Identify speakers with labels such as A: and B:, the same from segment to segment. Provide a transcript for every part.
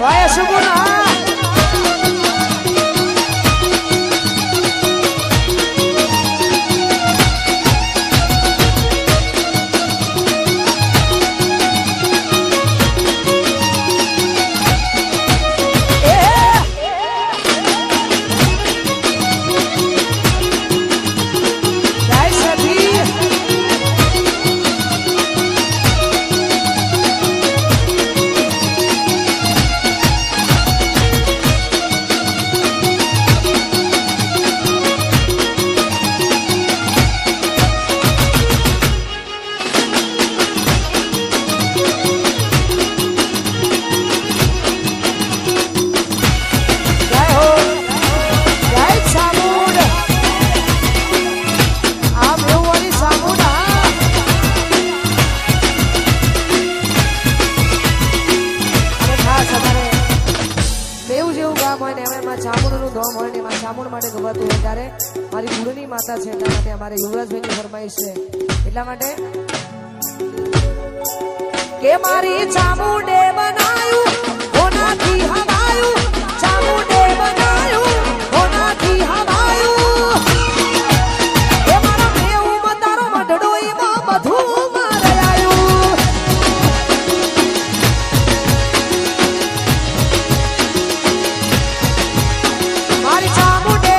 A: Y સુગુના મારી ગુરુની માતા છે એટલા માટે અમારે યુવરાજભાઈની ફરમાઈશ છે એટલા માટે કે મારી ચામુંડે બનાયું કોનાથી હવાયું ચામુંડે બનાયું કોનાથી હવાયું એ મારા મેઉમાં તારો મઢડો એમાં બધું મારે આવ્યું મારી ચામુંડે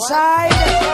A: સાઈડ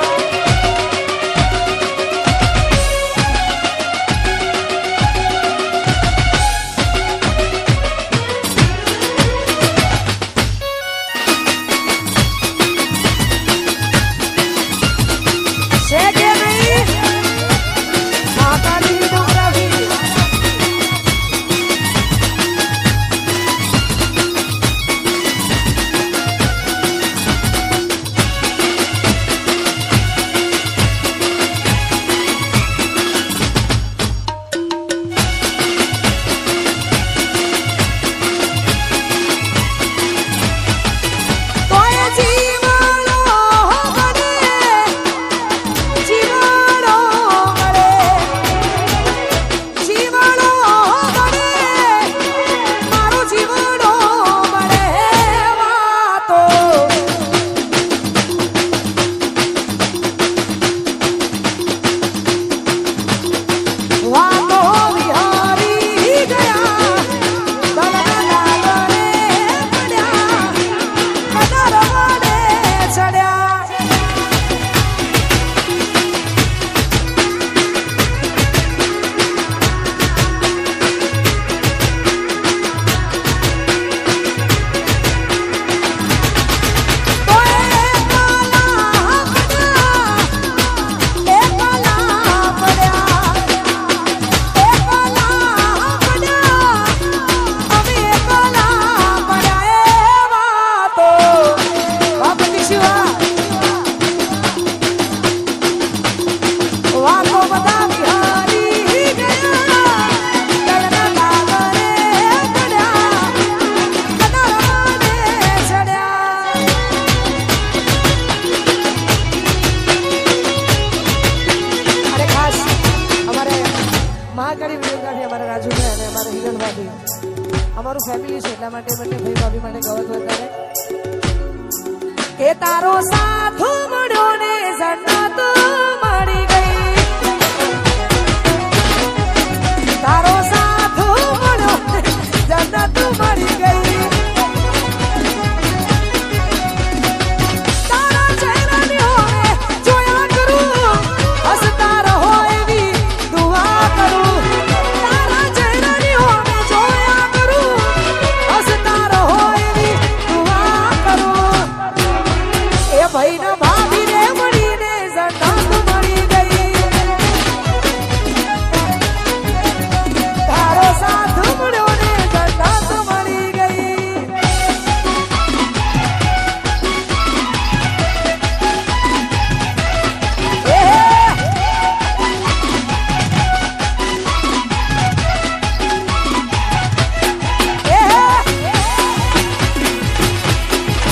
A: અમારું ફેમિલી છે એટલા માટે બંને ભાઈ ભાભી માટે ગવત વધારે કે તારો સાથ મળ્યો ને જન્નત મળી ગઈ તારો સાથ મળ્યો જન્નત મળી ગઈ તારા ચહેરાની હોય જોયા કરું હસતા રહો એવી દુઆ કરું તારા ચહેરાની હોય જોયા કરું હસતા રહો એવી દુઆ કરું એ ભાઈના ભાભીને મળીને જન્નત મળી ગઈ તારો સાથ મળ્યો ને જન્નત મળી ગઈ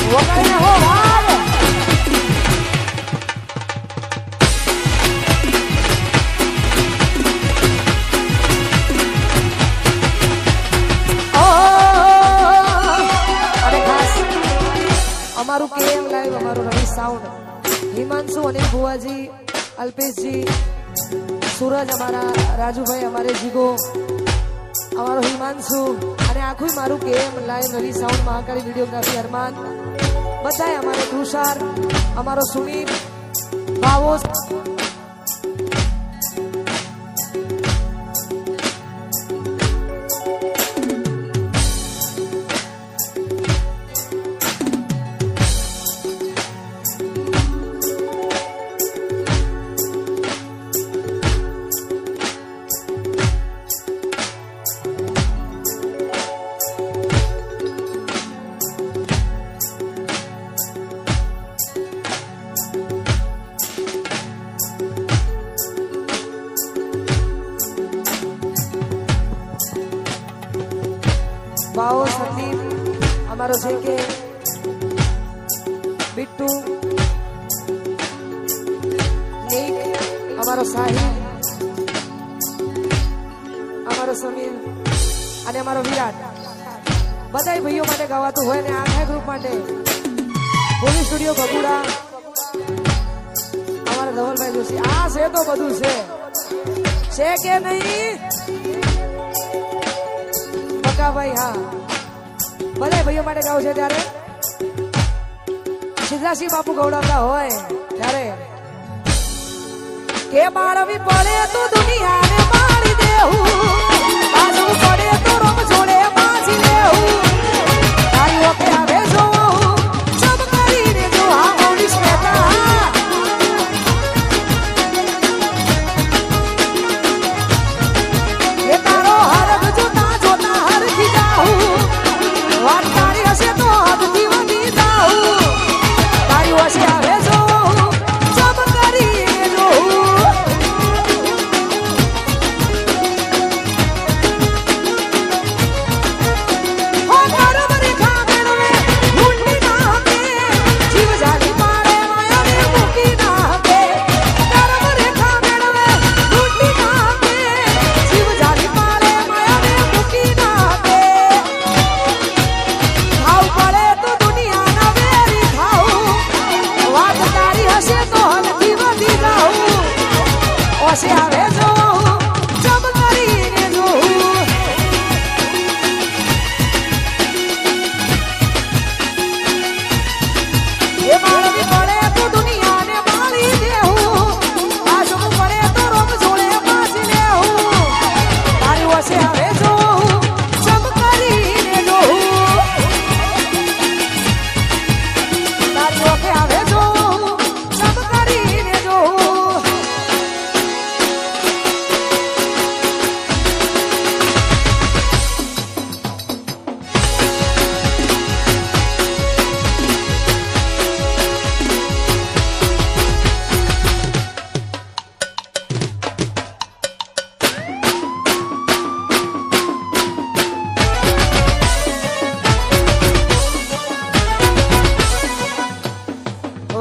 A: વગાડીને હો ભાગ અને ખાસ અમારું કેએમ લાઈવ અમારું રવિ સાઉન્ડ હિમાંશુ અનિલ ભુવાજી અલ્પેશજી સૂરજ અમારા રાજુભાઈ અમારે જીગો અમારો હિમાંશુ અને આખું મારું કેએમ લાઈવ રવિ સાઉન્ડ મહાકાળી વિડીયોગ્રાફી અરમાન બધાય અમારે તુષાર અમારો સુનીલ ભાવો ભાવો સંદીપ અમારો છે કે બિટ્ટુ નીક અમારો સાહિલ અમારો સમીર અને અમારો વિરાટ બધા ભાઈઓ માટે ગાવાતું હોય ને આખા ગ્રુપ માટે પોલીસ સ્ટુડિયો બગુડા અમારા ધવલભાઈ જોશી આ છે તો બધું છે કે નહીં ભાઈ હા બધા ભાઈઓ માટે ગાવ છે ત્યારે સિદ્ધાસિંહ બાપુ ગૌડાવતા હોય ત્યારે કે માળવી પડે તો દુનિયાને મારી દેવું, બાજુ પડે તો રમ જોડે બાજી લેવું, તારી ઓકે આવે જોવું સબ કરીને જો આ પોલીસ મહેતા એ તારો હરખ જોતા જોતા હરખી જાઉં, વાત તારી હશે તો હદથી વધી જાઉં, તારી હશે આવે જોવું સબ કરીને જોઉં. હો કરમ રેખા મેળવે ઊંડી ના આપે, જીવ જાતી પાડે માયાને મૂકી ના આપે, કરમ રેખા મેળવે ઊંડી ના આપે, જીવ જાતી પાડે માયાને મૂકી ના આપે. ખાવ પડે તો દુનિયાના વેરી ખાવું, વાત તારી હશે તો હદથી વધી જાઉં, ઓશે આવે જોવું જબ કરીને જોઉં. એ માળવી પડે તો દુનિયાને મારી દેવું, બાજુ પડે તો રોમ જોડે બાજી લેવું, તારી ઓશે આવે જોવું જબ કરીને જોઉં, તારી ઓકે આવે જોવું જબ કરીને જોઉં.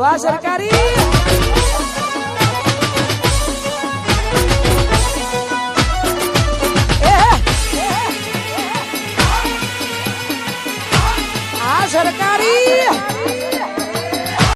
A: વાહ સરકારી આ સરકારી